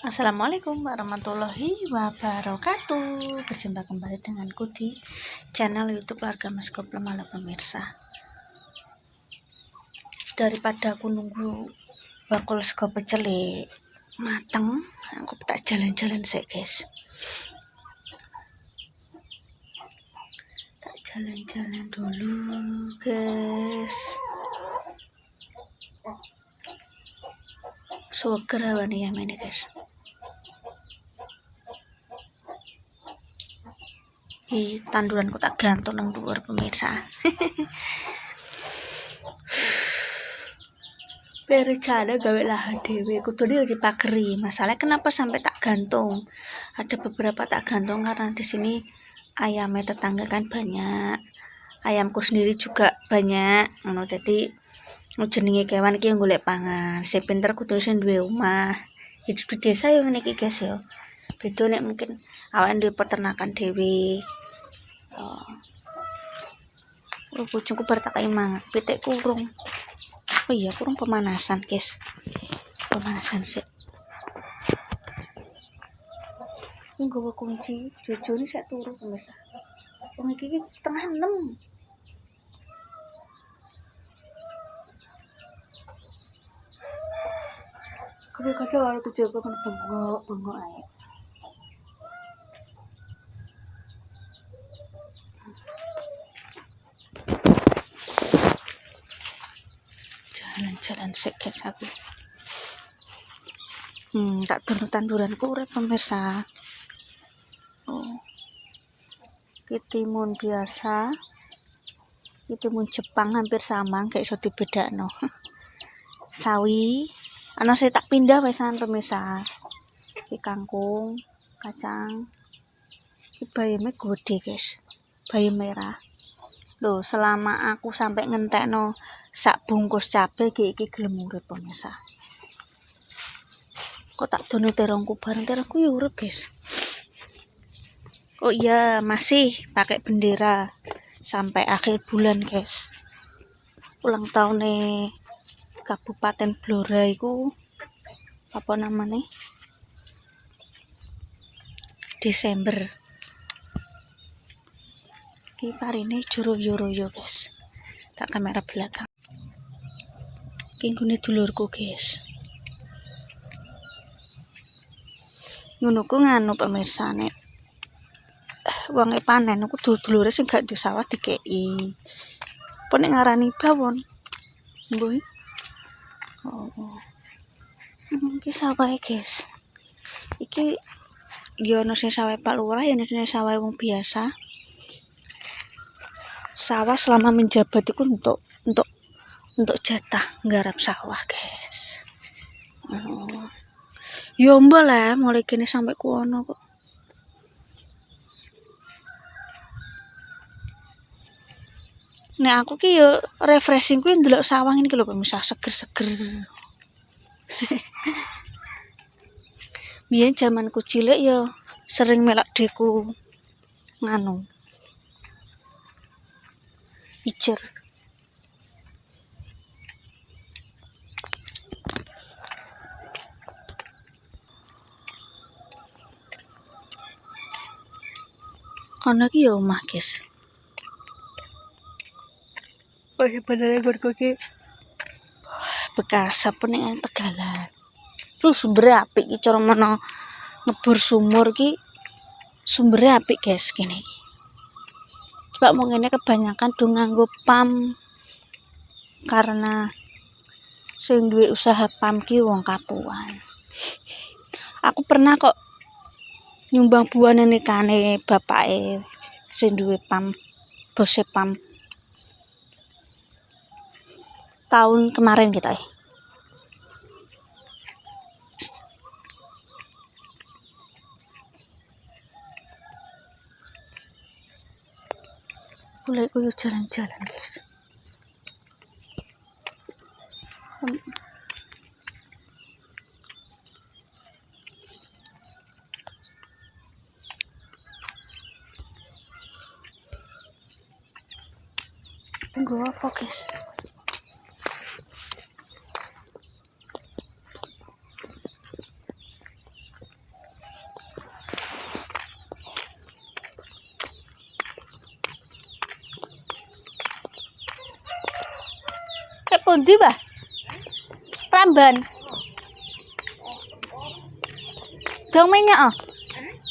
Assalamualaikum warahmatullahi wabarakatuh. Berjumpa kembali denganku di channel YouTube Keluarga Mas Goblok Malah pemirsa. Daripada aku nunggu bakul sego pecel mateng, aku tak jalan-jalan sih guys. Tak jalan-jalan dulu guys. Seger awan ya ini guys. Tanduranku tak gantung nang dhuwur pemirsa. Rencana gawe lahan dhewe kudune dipageri. Masalahnya kenapa sampai tak gantung? Ada beberapa tak gantung karena di sini ayamnya tetangga kan banyak. Ayamku sendiri juga banyak. Ngono dadi jenenge kewan iki golek pangan. Sing pinter kudu sing duwe omah. Hidup di desa yo ngene iki guys yo. Beda nek mungkin awake duwe peternakan dhewe. Bojongku bar tak mangan, pitik kurung. Oh iya, kurung pemanasan, guys. Pemanasan sih. Ini gue kunci, jojo ini saya turu pemirsa. Wong iki 5:30. Kadang-kadang kalau kejaga kan bengok aja. Jalan-jalan sik guys aku. Tak turun tanduranku urip pemirsa. Kitimun biasa, kitimun Jepang hampir sama, kayak iso dibedakno. Sawi, saya tak pindah wesan pemirsa. Iki kangkung, kacang. Iki bayamnya gede guys, bayam merah. Loh, selama aku sampai ngentekno sak bungkus cabe iki gelem urip pemirsa. Kok tak dono terongku bareng terongku ya urip guys. Oh iya, masih pakai bendera sampai akhir bulan guys. Ulang tahun Kabupaten Blora iku apa namanya? Desember. Iki parine Joroyo guys. Tak kamera belakang. Iki nggone dulurku guys. Ngono ku nganu pemirsa nek wonge panen aku dulure sing gak di sawah dikeki. Apa nek ngarani bawon? Mbuh. Iki sawah guys. Iki yo ono sing sawah Pak Lurah, yo ono sing sawah wong biasa. Sawah selama menjabat itu untuk jatah nggarap sawah guys. Yo mbok lah mulai kene sampai kuono kok. Nek aku ki yo refreshing kuwi ndelok sawah ini lho pemirsa, seger-seger. Biyen zamanku cilik yo sering melok deku nganu. Ijer. Kono ki yo omah guys. Bener gue ki bekas apa nih Tegalan. Terus sumber apik ki cara mana ngebor sumur ki sumber apik guys gini. Coba mau ngene kebanyakan do nganggo pam karena sing duwe usaha pam ki wong Kapuan. Aku pernah kok nyumbang buahane nikane bapake sing duwe pam, bose pam. Tahun kemarin kita mulai kuyu jalan-jalan guys. Tunggu apa guys? Pundi, Mbah? Pramban. Dong minyak oh.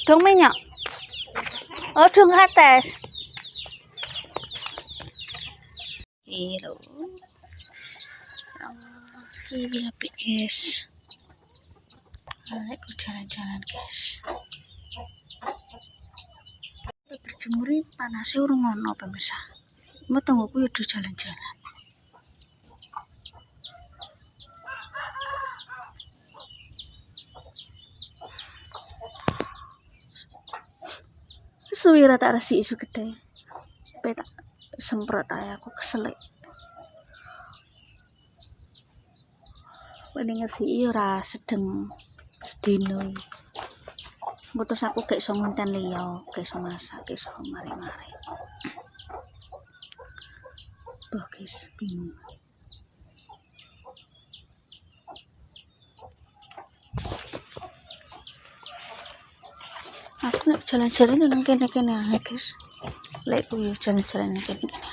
Dong minyak. Oh, dong atas. Iya. Ini api, guys. Ayo jalan-jalan, guys. Berjemur panasnya urung ngono pemirsa. Mau tunggu aku udah jalan-jalan. Suwira tak resi isu gede. Petak semprot aja aku keselek. Mending ngerti ora sedeng sedino. Terus aku gak iso ngonten liya, gak iso masak, gak iso mari-mari. Tuh guys, bingung. Aku nek jalan-jalan nang kene-kene ae, guys. Lek ku yo jalan-jalan nang kene-kene.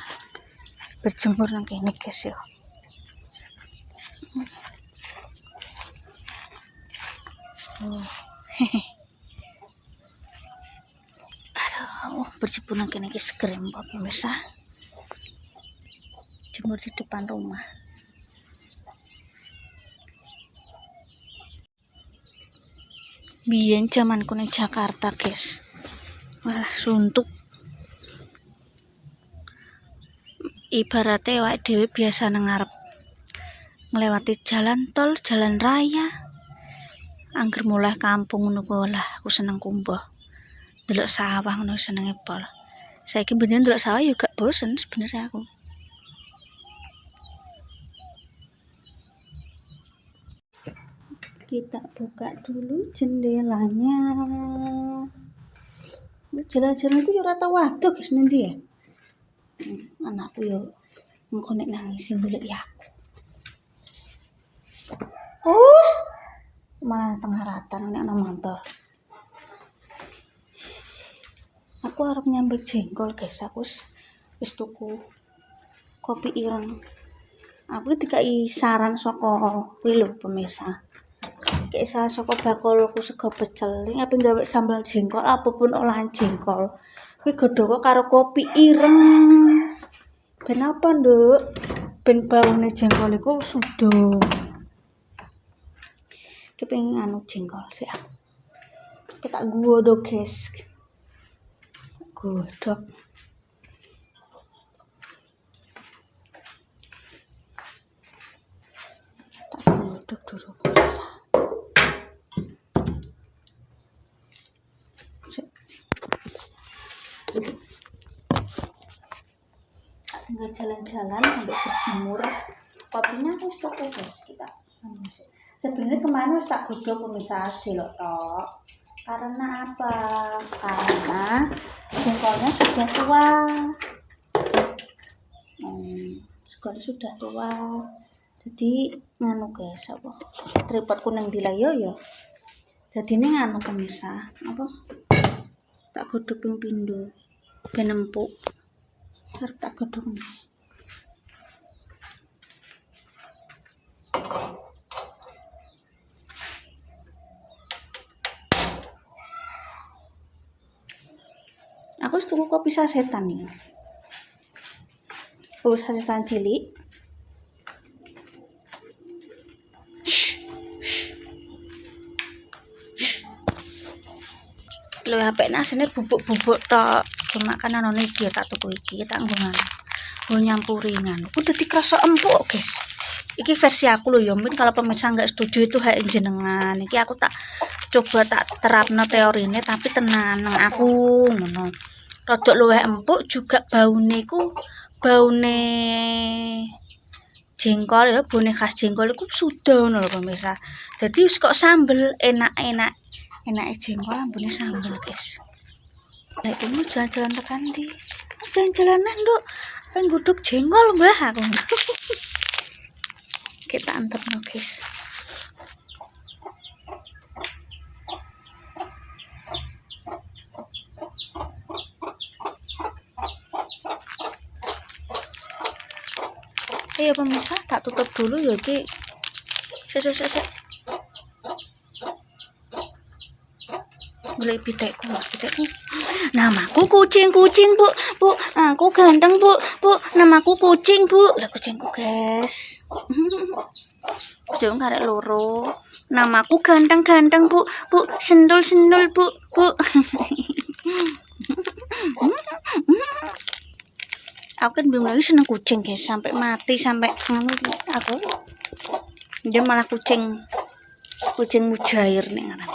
Berjemur nang kene, guys yo. Aduh, berjemur nang kene iki seger mbok pemirsa. Jemur di depan rumah. Biyen zamanku nang Jakarta, guys. Wah, suntuk. Ibaratnya awake dhewe biasa nang ngarep nglewati jalan tol, jalan raya. Angger mulai kampung ngono kuwi lah aku seneng kumbuh. Delok sawah ngono senenge pol. Saiki bener delok sawah yo gak bosen sebenarnya aku. Kita buka dulu jendelanya. Jalan-jalan ku yo ora tau waduh guys nendi ya. Anakku yo engko nek nangis golek ya aku. Mana tengah ratan nek ana motor. Aku arep nyambel jengkol guys, aku wis tuku kopi ireng. Aku dikai saran saka kuwi lho pemirsa. Kayak salah saka bakolku sego pecel, apa gawe sambal jengkol apapun olahan jengkol. Kuwi godhoko karo kopi ireng. Ben apa, Nduk? Ben baune jengkol iku sudo. Kepengin anu jengkol sih aku. Tak godhog, guys. Godhog. Tak godhog dulu bisa. Tinggal jalan-jalan sampai berjemur. Kopinya aku stop guys kita. Sebenarnya kemarin wis tak godhog pemirsa delok tok. Karena apa? Karena jengkolnya sudah tua. Jengkolnya sudah tua. Jadi nganu guys apa? Tripodku nang ndi yo ya. Jadi ini nganu pemirsa, apa? Tak godhog ping pindho ben empuk. Arep tak godhog. Aku tuku kopi sasetan nih. Kopi sasetan cilik. Lho HP nasine bubuk-bubuk tok. Cuma kan anone iki tak tuku iki tak nggo nyampuri ngono. Ku dadi krasa empuk, guys. Iki versi aku lho ya, mungkin kalau pemirsa nggak setuju itu hak jenengan. Iki aku tak coba tak terapno teorine tapi tenan nang aku ngono. Rodok luwih empuk juga baune iku baune jengkol ya, baune khas jengkol iku suda ngono lho pemirsa. Dadi wis kok sambel enak-enak. Enake jengkol ambune sambel, guys. Nek kamu jalan-jalan tekan ndi? Jalan-jalanan, Nduk. Pengen godhog jengkol, Mbah aku. Kita anterno, guys. Ayo pemirsa, tak tutup dulu ya ki. Sek. Boleh pitekku. Namaku kucing Bu. Aku ganteng Bu. Namaku kucing Bu. Lah kucingku guys. Kucing karek loro. Namaku ganteng Bu. Sendul Bu. Aku kan belum lagi seneng kucing guys, sampai mati sampai aku. Dia malah kucing mujair nih ngaran.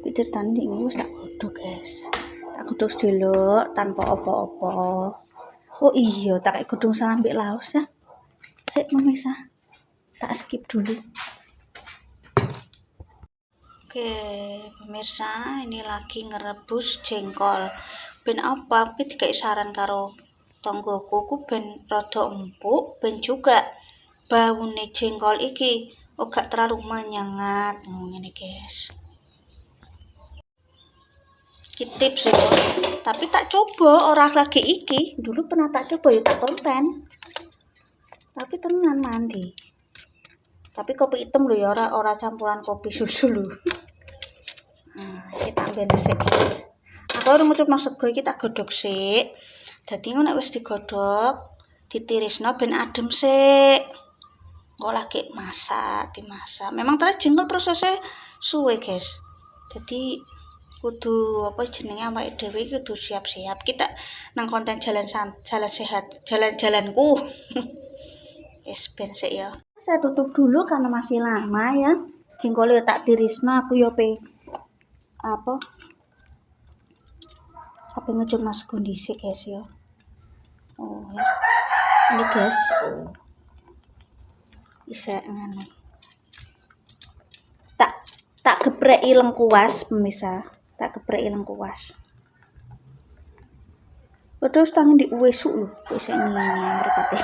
Pikir tadi ini wis tak godhog guys. Tak godhog delok tanpa apa-apa. Oh iya, tak kayak godhong salam mbek laos ya. Sik pemirsa. Tak skip dulu. Oke, pemirsa, ini lagi ngerebus jengkol. Ben apa? Aku dikai saran karo tonggoku ku ben rada empuk, ben juga baune jengkol iki ora terlalu menyengat. Ngene guys. Iki tips ya, tapi tak coba ora lagi iki. Dulu pernah tak coba ya tak konten. Tapi tenan mandi. Tapi kopi hitam lho ya, ora campuran kopi susu lho. Kita ambil sik guys. Aku udah ngucup nang sego iki tak godhog sik. Dadi nek wis digodhog, ditirisno ben adem sik. Engko lagi dimasak. Memang terus jengkol prosesnya suwe guys. Jadi kudu apa jenenge awake dhewe kudu siap-siap. Kita nang konten jalan sehat, jalan-jalanku. Yes, ben sik ya. Saya tutup dulu karena masih lama ya. Jengkolnya tak tirisno aku yo apa ngecuk mas kondisi guys ya. Oh ya ini guys bisa nganu tak gepreki lengkuas pemirsa, tak gepreki lengkuas terus tangan diuwesuk lho bisa ngene mereka.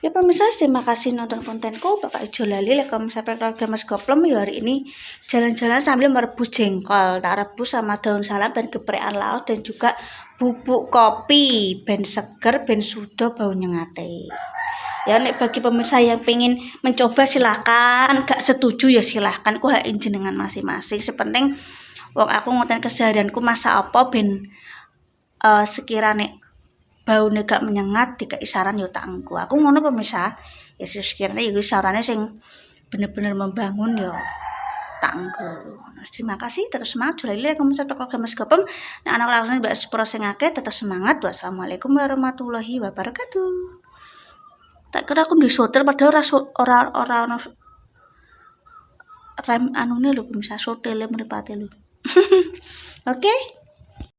Ya pemirsa, terima kasih nonton kontenku. Bapak Ijo Lali, like, subscribe, keluarga Mas Goplem. Ya hari ini jalan-jalan sambil merebus jengkol. Tak rebus sama daun salam dan geprekan laos dan juga bubuk kopi. Ben seger, ben sudo bau nyengate. Ya nek bagi pemirsa yang pengen mencoba silakan, gak setuju ya silakan. Ku hak jenengan masing-masing. Sepenting wong aku ngoten keseharianku masa apa ben sekiranya bau gak menyengat dikai saran yo tak engko. Aku ngono pemirsa. Ya sekiranya iku sarane sing bener-bener membangun yo tak engko. Terima kasih, tetap semangat. Jolali like, subscribe, Mas Gopem. Nek ana langsung mbak sepuro sing akeh tetap semangat. Wassalamualaikum warahmatullahi wabarakatuh. Tak kira aku disoter padahal ora ono rem anune lho pemirsa, sotele mripate lho. Oke.